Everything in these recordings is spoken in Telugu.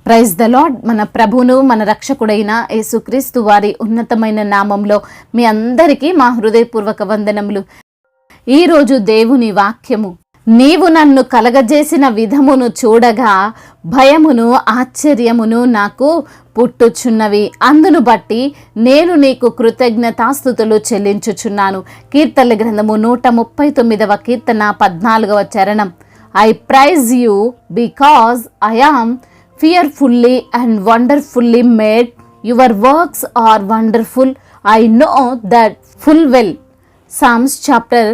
Praise the lord. మన ప్రభువును మన రక్షకుడైన యేసుక్రీస్తు వారి ఉన్నతమైన నామంలో మీ అందరికీ మా హృదయపూర్వక వందనములు. ఈరోజు దేవుని వాక్యము, నీవు నన్ను కలగజేసిన విధమును చూడగా భయమును ఆశ్చర్యమును నాకు పుట్టుచున్నవి, అందును బట్టి నేను నీకు కృతజ్ఞతాస్తుతులు చెల్లించుచున్నాను. కీర్తనల గ్రంథము 139వ కీర్తన 14వ చరణం. I praise you because I am fearfully and wonderfully made. Your works are wonderful. I know that full well. Psalms chapter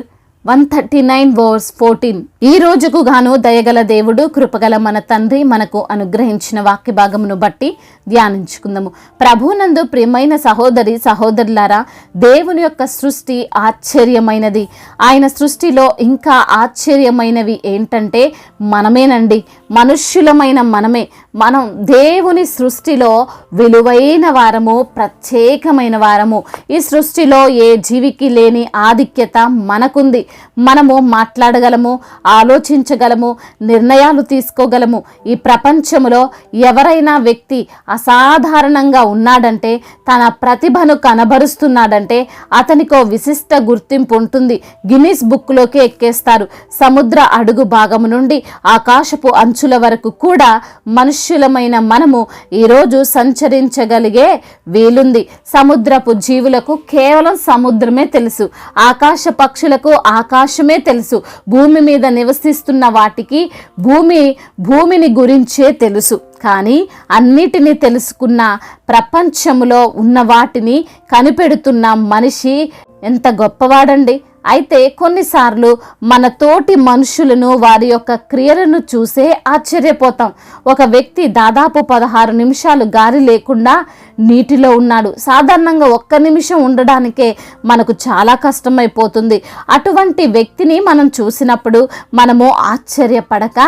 139 verse 14. ఈ రోజుకు గాను దయగల దేవుడు, కృపగల మన తండ్రి మనకు అనుగ్రహించిన వాక్య భాగమును బట్టి ధ్యానించుకుందాము. ప్రభునందు ప్రియమైన సహోదరి సహోదరులారా, దేవుని యొక్క సృష్టి ఆశ్చర్యమైనది. ఆయన సృష్టిలో ఇంకా ఆశ్చర్యమైనవి ఏంటంటే మనమేనండి, మనుష్యులమైన మనమే. మనం దేవుని సృష్టిలో విలువైన వారము, ప్రత్యేకమైన వారము. ఈ సృష్టిలో ఏ జీవికి లేని ఆధిక్యత మనకుంది. మనము మాట్లాడగలము, ఆలోచించగలము, నిర్ణయాలు తీసుకోగలము. ఈ ప్రపంచంలో ఎవరైనా వ్యక్తి అసాధారణంగా ఉన్నాడంటే, తన ప్రతిభను కనబరుస్తున్నాడంటే అతనికో విశిష్ట గుర్తింపు ఉంటుంది. గిన్నిస్ బుక్లోకి ఎక్కేస్తారు. సముద్ర అడుగు భాగము నుండి ఆకాశపు అంచుల వరకు కూడా మనుష్యులమైన మనము ఈరోజు సంచరించగలిగే వీలుంది. సముద్రపు జీవులకు కేవలం సముద్రమే తెలుసు. ఆకాశ పక్షులకు ఆకాశమే తెలుసు. భూమి మీద నివసిస్తున్న వాటికి భూమిని గురించే తెలుసు. కానీ అన్నిటినీ తెలుసుకున్న, ప్రపంచంలో ఉన్న వాటిని కనిపెడుతున్న మనిషి ఎంత గొప్పవాడండి. అయితే కొన్నిసార్లు మన తోటి మనుషులను, వారి యొక్క క్రియలను చూసే ఆశ్చర్యపోతాం. ఒక వ్యక్తి దాదాపు 16 నిమిషాలు గాలి లేకుండా నీటిలో ఉన్నాడు. సాధారణంగా 1 నిమిషం ఉండడానికే మనకు చాలా కష్టమైపోతుంది. అటువంటి వ్యక్తిని మనం చూసినప్పుడు మనము ఆశ్చర్యపడక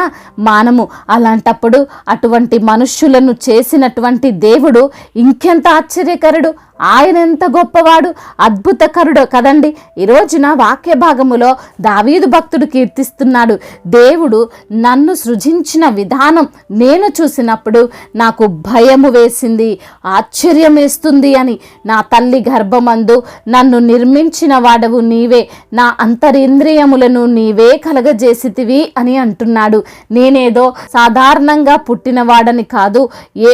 మానము. అలాంటప్పుడు అటువంటి మనుష్యులను చేసినటువంటి దేవుడు ఇంకెంత ఆశ్చర్యకరుడు, ఆయన ఎంత గొప్పవాడు, అద్భుతకరుడు కదండి. ఈ రోజున వాక్య భాగములో దావీదు భక్తుడు కీర్తిస్తున్నాడు, దేవుడు నన్ను సృజించిన విధానం నేను చూసినప్పుడు నాకు భయము వేసింది, ఆశ్చర్యం వేస్తుంది అని. నా తల్లి గర్భమందు నన్ను నిర్మించిన వాడవు నీవే, నా అంతరింద్రియములను నీవే కలగజేసితివి అని అంటున్నాడు. నేనేదో సాధారణంగా పుట్టినవాడని కాదు,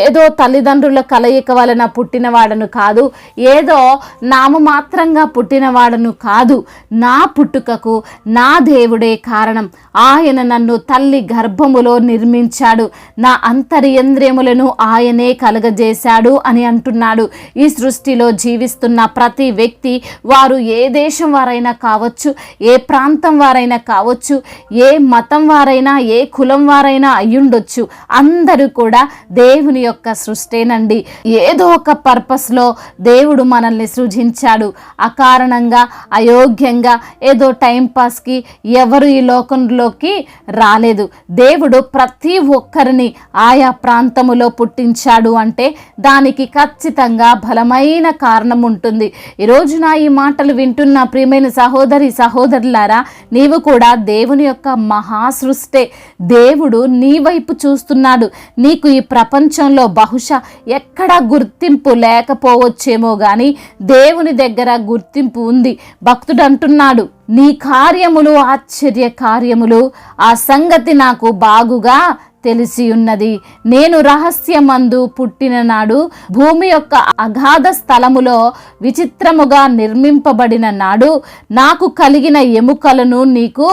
ఏదో తల్లిదండ్రుల కలయిక వలన పుట్టినవాడను కాదు, ఏదో నామమాత్రంగా పుట్టినవాడను కాదు. నా పుట్టుకకు నా దేవుడే కారణం. ఆయన నన్ను తల్లి గర్భములో నిర్మించాడు, నా అంతరింద్రియములను ఆయనే కలగజేశాడు అని అంటున్నాడు. ఈ సృష్టిలో జీవిస్తున్న ప్రతి వ్యక్తి, వారు ఏ దేశం వారైనా కావచ్చు, ఏ ప్రాంతం వారైనా కావచ్చు, ఏ మతం వారైనా, ఏ కులం వారైనా అయ్యుండొచ్చు, అందరూ కూడా దేవుని యొక్క సృష్టేనండి. ఏదో ఒక పర్పస్లో దేవుడు మనల్ని సృజించాడు. అకారణంగా, అయోగ్యంగా, ఏదో టైంపాస్కి ఎవరు ఈ లోకంలోకి రాలేదు. దేవుడు ప్రతి ఒక్కరిని ఆయా ప్రాంతములో పుట్టించాడు అంటే దానికి ఖచ్చితంగా బలమైన కారణం ఉంటుంది. ఈరోజు నా ఈ మాటలు వింటున్న ప్రియమైన సహోదరి సహోదరులారా, నీవు కూడా దేవుని యొక్క మహాసృష్టే. దేవుడు నీ వైపు చూస్తున్నాడు. నీకు ఈ ప్రపంచంలో బహుశా ఎక్కడా గుర్తింపు లేకపోవచ్చేమో కానీ దేవుని దగ్గర గుర్తింపు ఉంది. భక్తుడు అంటున్నాడు, నీ కార్యములు ఆశ్చర్య కార్యములు, ఆ సంగతి నాకు బాగుగా తెలిసి ఉన్నది. నేను రహస్యమందు పుట్టిన నాడు, భూమి యొక్క అగాధ స్థలములో విచిత్రముగా నిర్మింపబడిన నాడు, నాకు కలిగిన ఎముకలను నీకు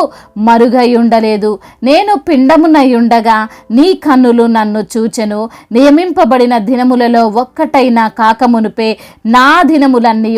మరుగై ఉండలేదు. నేను పిండమునై ఉండగా నీ కన్నులు నన్ను చూచెను. నియమింపబడిన దినములలో ఒక్కటైనా కాకమునుపే నా దినములన్నీ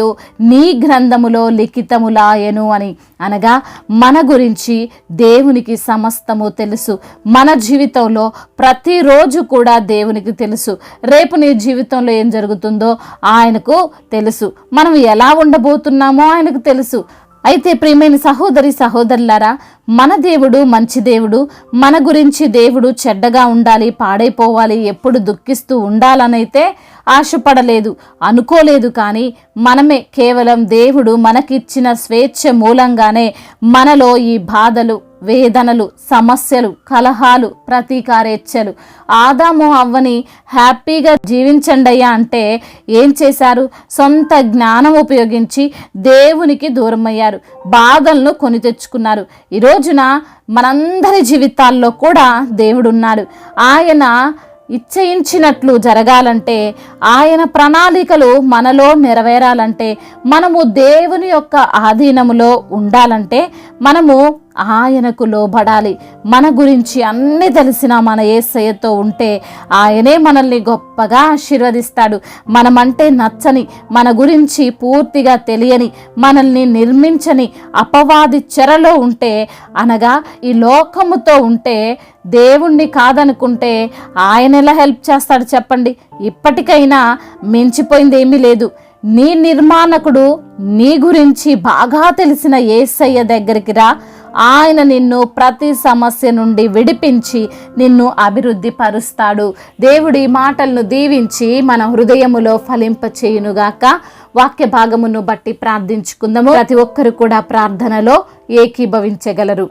నీ గ్రంథములో లిఖితములాయెను అని. అనగా మన గురించి దేవునికి సమస్తము తెలుసు. మన జీవితంలో ప్రతిరోజు కూడా దేవునికి తెలుసు. రేపు నీ జీవితంలో ఏం జరుగుతుందో ఆయనకు తెలుసు. మనం ఎలా ఉండబోతున్నామో ఆయనకు తెలుసు. అయితే ప్రియమైన సహోదరి సహోదరులారా, మన దేవుడు మంచి దేవుడు. మన గురించి దేవుడు చెడ్డగా ఉండాలి, పాడైపోవాలి, ఎప్పుడు దుఃఖిస్తూ ఉండాలనైతే ఆశపడలేదు, అనుకోలేదు. కానీ మనమే కేవలం దేవుడు మనకిచ్చిన స్వేచ్ఛ మూలంగానే మనలో ఈ బాధలు, వేదనలు, సమస్యలు, కలహాలు, ప్రతీకారేచ్ఛలు. ఆదాము అవ్వని హ్యాపీగా జీవించండి అయ్యా అంటే ఏం చేశారు? సొంత జ్ఞానం ఉపయోగించి దేవునికి దూరమయ్యారు, బాధలను కొని తెచ్చుకున్నారు. ఈ రోజున మనందరి జీవితాల్లో కూడా దేవుడున్నాడు. ఆయన ఇచ్చయించినట్లు జరగాలంటే, ఆయన ప్రణాళికలు మనలో నెరవేరాలంటే, మనము దేవుని యొక్క ఆధీనములో ఉండాలంటే మనము ఆయనకు లోబడాలి. మన గురించి అన్నీ తెలిసిన మన యేసయ్యతో ఉంటే ఆయనే మనల్ని గొప్పగా ఆశీర్వదిస్తాడు. మనమంటే నచ్చని, మన గురించి పూర్తిగా తెలియని, మనల్ని నిర్మించని అపవాది చెరలో ఉంటే, అనగా ఈ లోకముతో ఉంటే, దేవుణ్ణి కాదనుకుంటే ఆయన ఎలా హెల్ప్ చేస్తాడు చెప్పండి? ఇప్పటికైనా మించిపోయింది ఏమీ లేదు. నీ నిర్మాణకుడు నీ గురించి బాగా తెలిసిన యేసయ్య దగ్గరికి రా. ఆయన నిన్ను ప్రతి సమస్య నుండి విడిపించి నిన్ను అభివృద్ధి పరుస్తాడు. దేవుడి మాటలను దీవించి మన హృదయములో ఫలింపచేయునుగాక. వాక్య భాగమును బట్టి ప్రార్థించుకుందాము. ప్రతి ఒక్కరు కూడా ప్రార్థనలో ఏకీభవించగలరు.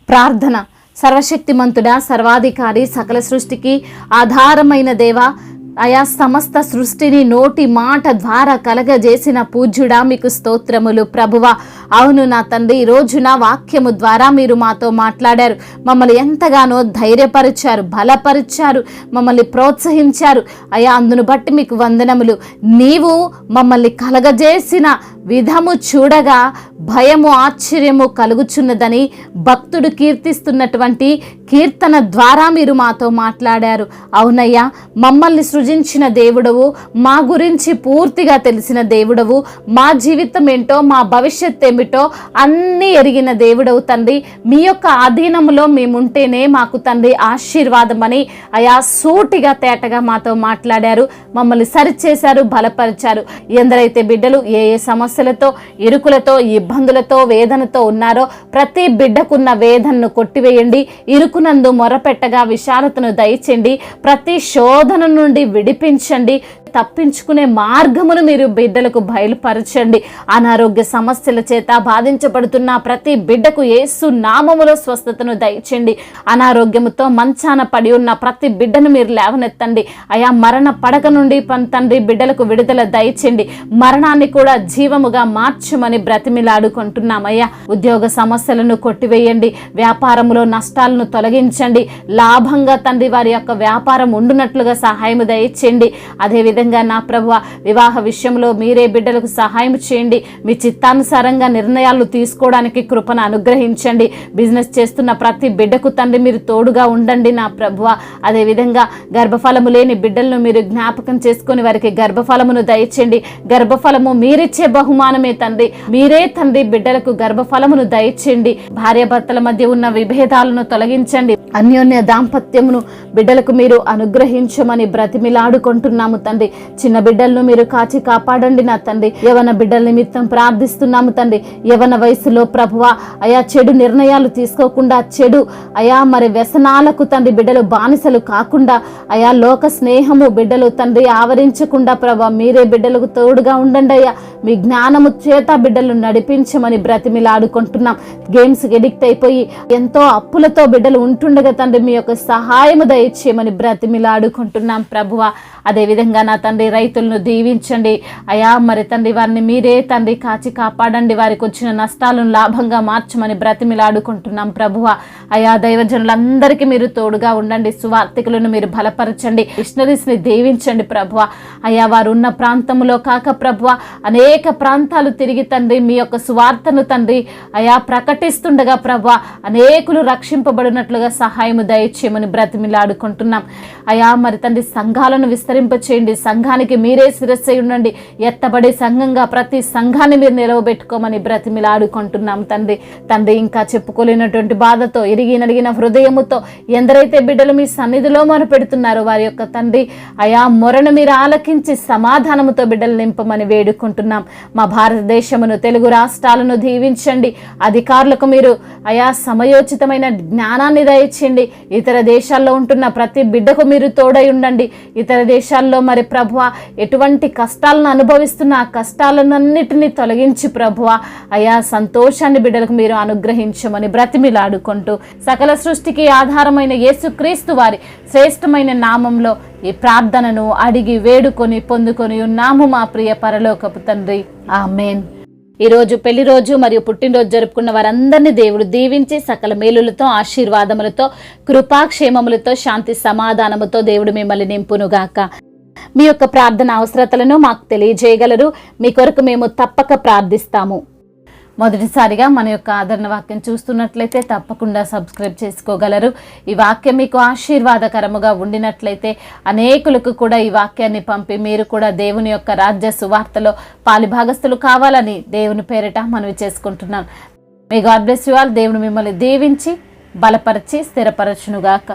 ప్రార్థన. సర్వశక్తిమంతుడా, సర్వాధికారి, సకల సృష్టికి ఆధారమైన దేవా, ఆయా సమస్త సృష్టిని నోటి మాట ద్వారా కలగజేసిన పూజ్యుడా, మీకు స్తోత్రములు ప్రభువా. అవును నా తండ్రి, ఈ రోజున వాక్యము ద్వారా మీరు మాతో మాట్లాడారు. మమ్మల్ని ఎంతగానో ధైర్యపరిచారు, బలపరిచారు, మమ్మల్ని ప్రోత్సహించారు అయ్యా. అందును బట్టి మీకు వందనములు. నీవు మమ్మల్ని కలగజేసిన విధము చూడగా భయము, ఆశ్చర్యము కలుగుచున్నదని భక్తుడు కీర్తిస్తున్నటువంటి కీర్తన ద్వారా మీరు మాతో మాట్లాడారు. అవునయ్యా, మమ్మల్ని సృజించిన దేవుడవు, మా గురించి పూర్తిగా తెలిసిన దేవుడవు, మా జీవితం ఏంటో, మా భవిష్యత్ ఏమిటో అన్నీ ఎరిగిన దేవుడవు తండ్రి. మీ యొక్క ఆధీనములో మేముంటేనే మాకు తండ్రి ఆశీర్వాదమని అయా సూటిగా తేటగా మాతో మాట్లాడారు. మమ్మల్ని సరిచేశారు, బలపరిచారు. ఎందరైతే బిడ్డలు ఏ ఏ సమస్యలతో, ఇరుకులతో, ఇబ్బందులతో, వేదనతో ఉన్నారో ప్రతి బిడ్డకున్న వేదనను కొట్టివేయండి. ఇరుకునందు మొరపెట్టగా విశాలతను దయచేయండి. ప్రతి శోధన నుండి విడిపించండి. తప్పించుకునే మార్గమును మీరు బిడ్డలకు బయలుపరచండి. అనారోగ్య సమస్యల చేత బాధించబడుతున్న ప్రతి బిడ్డకు యేసు నామములో స్వస్థతను దయచేయండి. అనారోగ్యముతో మంచాన పడి ఉన్న ప్రతి బిడ్డను మీరు లేవనెత్తండి. అయా మరణ పడక నుండి తండ్రి బిడ్డలకు విడుదల దయచేయండి. మరణాన్ని కూడా జీవముగా మార్చమని బ్రతిమిలాడుకుంటున్నామయ్యా. ఉద్యోగ సమస్యలను కొట్టివేయండి. వ్యాపారములో నష్టాలను తొలగించండి. లాభంగా తండ్రి వారి యొక్క వ్యాపారం ఉండునట్లుగా సహాయం దయచేయండి. అదేవిధంగా నా ప్రభువా, వివాహ విషయంలో మీరే బిడ్డలకు సహాయం చేయండి. మీ చిత్తానుసారంగా నిర్ణయాలు తీసుకోవడానికి కృపను అనుగ్రహించండి. బిజినెస్ చేస్తున్న ప్రతి బిడ్డకు తండ్రి మీరు తోడుగా ఉండండి నా ప్రభువా. అదేవిధంగా గర్భఫలము లేని బిడ్డలను మీరు జ్ఞాపకం చేసుకొని వారికి గర్భఫలమును దయచేయండి. గర్భఫలము మీరిచ్చే బహుమానమే తండ్రి. మీరే తండ్రి బిడ్డలకు గర్భఫలమును దయచేయండి. భార్యాభర్తల మధ్య ఉన్న విభేదాలను తొలగించండి. అన్యోన్య దాంపత్యమును బిడ్డలకు మీరు అనుగ్రహించమని బ్రతిమిలాడుకుంటున్నాము తండ్రి. చిన్న బిడ్డలను మీరు కాచి కాపాడండి నా తండ్రి. యవన బిడ్డల నిమిత్తం ప్రార్థిస్తున్నాము తండ్రి. యవన వయసులో ప్రభువా అయా చెడు నిర్ణయాలు తీసుకోకుండా, చెడు అయా మరి వ్యసనాలకు తండ్రి బిడ్డలు బానిసలు కాకుండా, అయా లోక స్నేహము బిడ్డలు తండ్రి ఆవరించకుండా ప్రభా మీరే బిడ్డలకు తోడుగా ఉండండి అయ్యా. మీ జ్ఞానము చేత బిడ్డలు నడిపించమని బ్రతిమిలాడుకుంటున్నాం. గేమ్స్ ఎడిక్ట్ అయిపోయి ఎంతో అప్పులతో బిడ్డలు ఉంటుండగా తండ్రి మీ యొక్క సహాయము దయచేయమని బ్రతిమిలాడుకుంటున్నాం ప్రభువా. అదేవిధంగా నా తండ్రి రైతులను దీవించండి అయా. మరి తండ్రి వారిని మీరే తండ్రి కాచి కాపాడండి. వారికి వచ్చిన నష్టాలను లాభంగా మార్చమని బ్రతిమిలాడుకుంటున్నాం ప్రభువా. అయా దైవజనులందరికీ మీరు తోడుగా ఉండండి. సువార్థికులను మీరు బలపరచండి. మిషనరీస్ని దీవించండి ప్రభువా. అయా వారు ఉన్న ప్రాంతంలో కాక ప్రభువా అనేక ప్రాంతాలు తిరిగి తండ్రి మీ యొక్క సువార్తను తండ్రి అయా ప్రకటిస్తుండగా ప్రభువా అనేకులు రక్షింపబడినట్లుగా సహాయము దయచేయమని బ్రతిమిలాడుకుంటున్నాం అయా. మరి తండ్రి సంఘాలను విస్తరింపచేయండి. సంఘానికి మీరే శిరస్సై ఉండండి. ఎత్తబడే సంఘంగా ప్రతి సంఘాన్ని మీరు నిలవబెట్టుకోమని బ్రతిమిలాడుకుంటున్నాం తండ్రి. తండ్రి ఇంకా చెప్పుకోలేనటువంటి బాధతో, ఇరిగి నలిగిన హృదయముతో ఎందరైతే బిడ్డలు మీ సన్నిధిలో మొరపెడుతున్నారో వారి యొక్క తండ్రి అయా మొరను మీరు ఆలకించి సమాధానముతో బిడ్డలు నింపమని వేడుకుంటున్నాం. మా భారతదేశమును, తెలుగు రాష్ట్రాలను దీవించండి. అధికారులకు మీరు అయా సమయోచితమైన జ్ఞానాన్ని దయచేయండి. దయచేయండి. ఇతర దేశాల్లో ఉంటున్న ప్రతి బిడ్డకు మీరు తోడై ఉండండి. ఇతర దేశాల్లో మరి ప్రభువా ఎటువంటి కష్టాలను అనుభవిస్తున్న ఆ కష్టాలన్నిటినీ తొలగించి ప్రభువా అయా సంతోషాన్ని బిడ్డలకు మీరు అనుగ్రహించమని బ్రతిమిలాడుకుంటూ సకల సృష్టికి ఆధారమైన యేసుక్రీస్తు వారి శ్రేష్టమైన నామంలో ఈ ప్రార్థనను అడిగి వేడుకొని పొందుకొని ఉన్నాము మా ప్రియ పరలోకపు తండ్రి, ఆమేన్. ఈరోజు పెళ్లి రోజు మరియు పుట్టినరోజు జరుపుకున్న వారందరినీ దేవుడు దీవించి సకల మేలులతో, ఆశీర్వాదములతో, కృపాక్షేమములతో, శాంతి సమాధానముతో దేవుడు మిమ్మల్ని నింపునుగాక. మీ యొక్క ప్రార్థన అవసరతలను మాకు తెలియజేయగలరు. మీ కొరకు మేము తప్పక ప్రార్థిస్తాము. మొదటిసారిగా మన యొక్క ఆదరణ వాక్యం చూస్తున్నట్లయితే తప్పకుండా సబ్స్క్రైబ్ చేసుకోగలరు. ఈ వాక్యం మీకు ఆశీర్వాదకరముగా ఉండినట్లయితే అనేకులకు కూడా ఈ వాక్యాన్ని పంపి మీరు కూడా దేవుని యొక్క రాజ్య సువార్తలో పాలిభాగస్తులు కావాలని దేవుని పేరిట మనవి చేసుకుంటున్నాను. May God bless you all. దేవుని మిమ్మల్ని దీవించి బలపరిచి స్థిరపరచునుగాక.